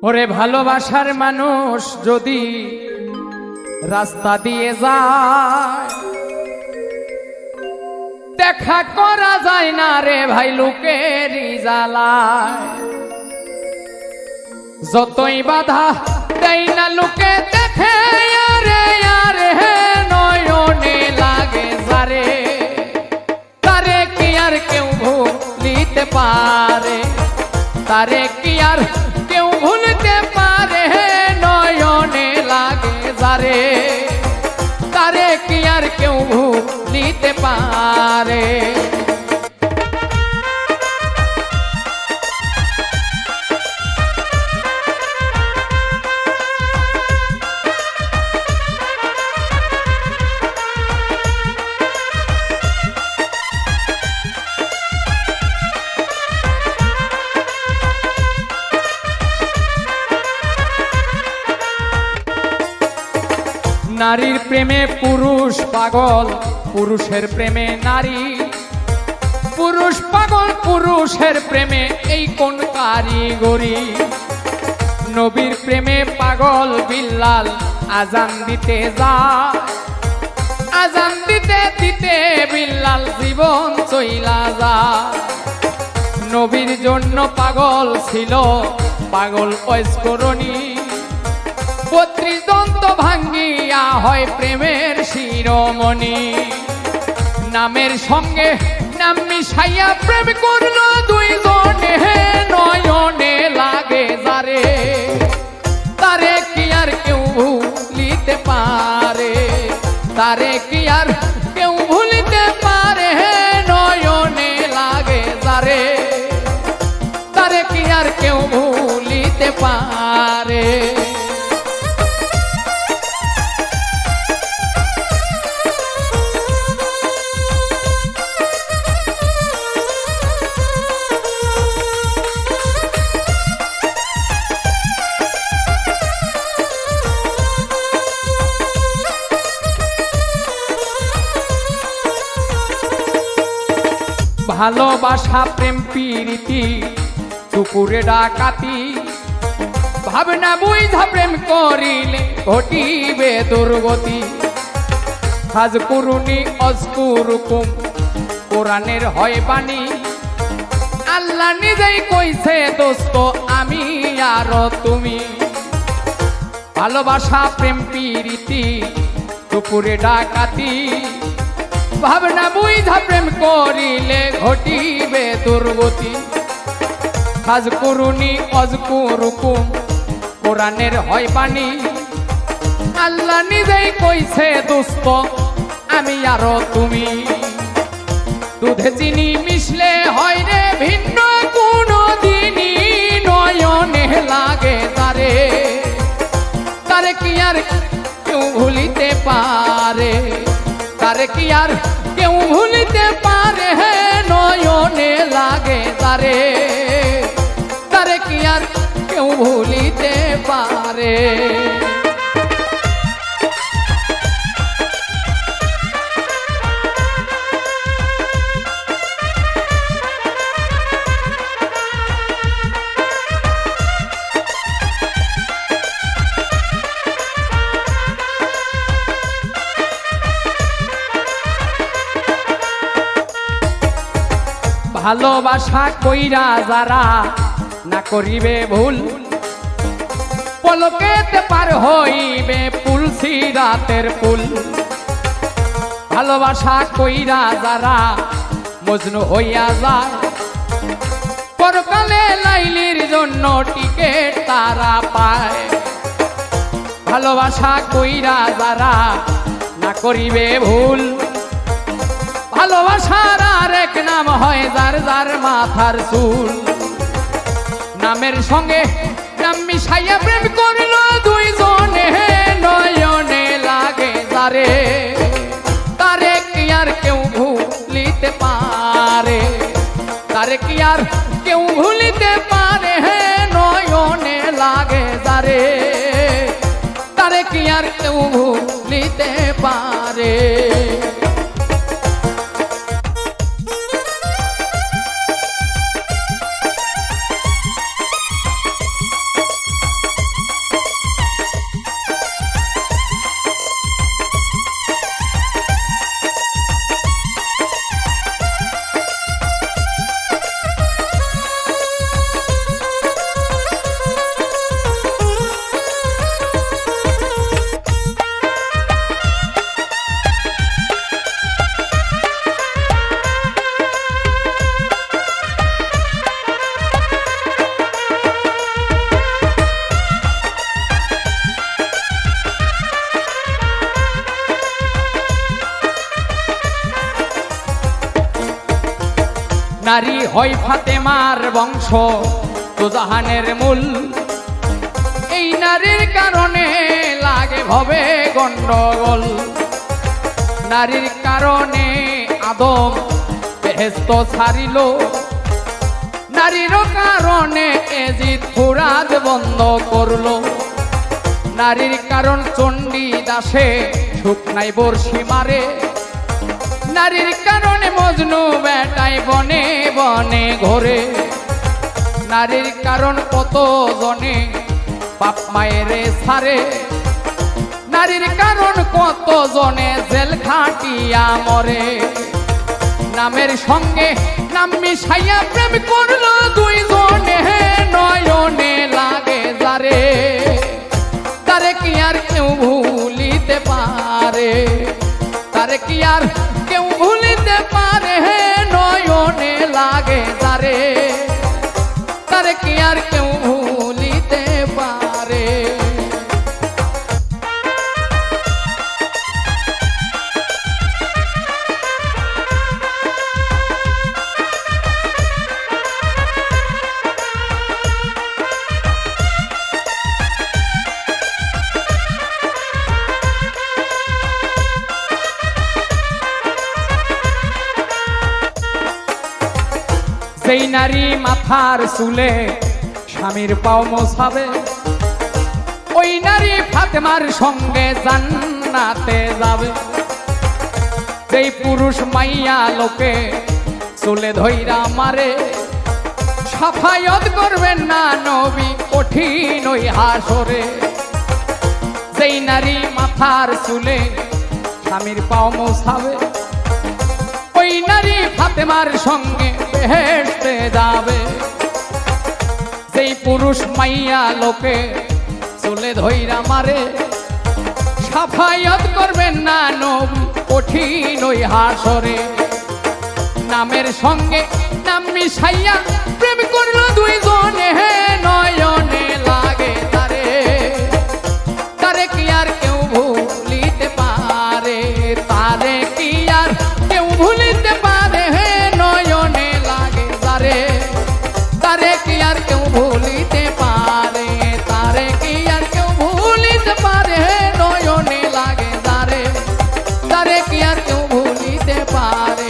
ওরে ভালোবাসার মানুষ যদি রাস্তা দিয়ে যায় দেখা করা যায় না রে ভাই লোকেরই জ্বালায় যতই বাধা দেয় না লোকে দেখে আরে আরে নয়নে লাগে যারে তারে কি আর কেউ ভুলিতে পারে তারে কি আর কেউ ভুলতে পারে নয়নে লাগে যারে তারে কি আর কেউ ভুলিতে পারে নারীর প্রেমে পুরুষ পাগল পুরুষের প্রেমে নারী পুরুষ পাগল পুরুষের প্রেমে এই কোন কারিগরি নবীর প্রেমে পাগল বিল্লাল আজান দিতে যায় আজান দিতে দিতে বিল্লাল জীবন চইলা যায় নবীর জন্য পাগল ছিল পাগল ঐশ্বরণী ৩২ দন্ত ভাঙ্গিয়া হয় প্রেমের শিরোমণি নামের সঙ্গে নাম মিশাইয়া প্রেম করলো দুইজনে নয়নে লাগে যারে তারে কি আর কেউ ভুলিতে পারে তারে কি আর কেউ ভুলিতে পারে নয়নে লাগে যারে তারে কি আর কেউ ভুলিতে পারে ভালোবাসা প্রেম প্রীতি দুপুরে ডাকাতি ভাবনা বুঝা প্রেম করিলে ঘটিবে দুর্গতি হাজ কুরুনি অজকুরুকুম কোরআনের হয় বাণী আল্লাহ নিজেই কইছে দোস্ত আমি আর তুমি ভালোবাসা প্রেম প্রীতি দুপুরে ডাকাতি ভাবনা বুঝা প্রেম করিলে ঘটিবে দুর্গতি হাজ কুরুনি অজকুরুকুম কোরআনের হয় বাণী আল্লাহ নিজেই কইছে দোস্ত আমি আর তুমি দুধে চিনি মিশলে হয় রে ভিন্ন কোনো দিনই নয়নে লাগে তারে তারে কি আর কেউ ভুলিতে পারে তারে কি আর কেউ ভুলিতে পারে নয়নে লাগে তারে তারে কি আর কেউ ভুলিতে পারে ভালোবাসা কইরা যারা না করিবে ভুল পলকেতে পার হইবে পুল সিরাতের পুল ভালোবাসা কইরা যারা মজনু হইয়া যায় পরকালে লাইলির জন্য টিকেট তারা পায় ভালোবাসা কইরা যারা না করিবে ভুল ভালোবাসার আরেক নাম হয় যার যার মাথার চুল নামের সঙ্গে নাম মিশাইয়া প্রেম করলো দুইজনে নয়নে লাগে যারে তারে কি আর কেউ ভুলিতে পারে তারে কি আর কেউ ভুলিতে পারে নয়নে লাগে যারে তারে কি আর কেউ ভুলিতে পারে হয় ফাতেমার বংশ তো জাহানের মূল। এই নারীর কারণে লাগে ভবে গন্ডগোল। নারীর কারণে আদম বেহেশত ছাড়িল। নারীর কারণে এজিদ ফুরাত বন্ধ করলো। নারীর কারণ চণ্ডী দাসে শুকনাই বর্ষি মারে। নারীর কারণে মজনু বেটায় বনে বনে ঘোরে। নারীর কারণ কত জনে বাপ মায়েরে ছাড়ে। নারীর কারণ কত জনে জেল খাটিয়া মরে। নামের সঙ্গে নাম মিশাইয়া প্রেম করলো দুইজনে নয়নে লাগে যারে। তারে কি আর কেউ ভুলিতে পারে? তারে কি আর কেউ ভুলিতে পারে? নয়নে লাগে যারে। তারে কি আর কেউ ভুলিতে পারে? সেই নারী মাথার চুলে স্বামীর পাও মোছাবে। ওই নারী ফাতেমার সঙ্গে জান্নাতে যাবে। সেই পুরুষ মাইয়া লোকে চুলে ধইরা মারে। সাফায়াত করবেন না নবী কঠিন ওই হাসরে। সেই নারী মাথার চুলে স্বামীর পাও মোছাবে। ওই নারী ফাতেমার সঙ্গে বেহেশতে যাবে। সেই পুরুষ মাইয়া লোকে চুলে ধইরা মারে। সাফায়াত করবেন না নবী কঠিন ওই হাসরে। নামের সঙ্গে নাম মিশাইয়া প্রেম করলো দুইজনে নয়নে লাগে তারে। তারে কি আর কেউ ভুলিতে পারে? তারে কি আর কেউ ভুলিতে পারে? নয়নে লাগে যারে। তারে কি আর কেউ ভুলিতে পারে? তারে কি আর কেউ ভুলিতে পারে? নয়নে লাগে যারে। তারে কি আর কেউ ভুলিতে পারে?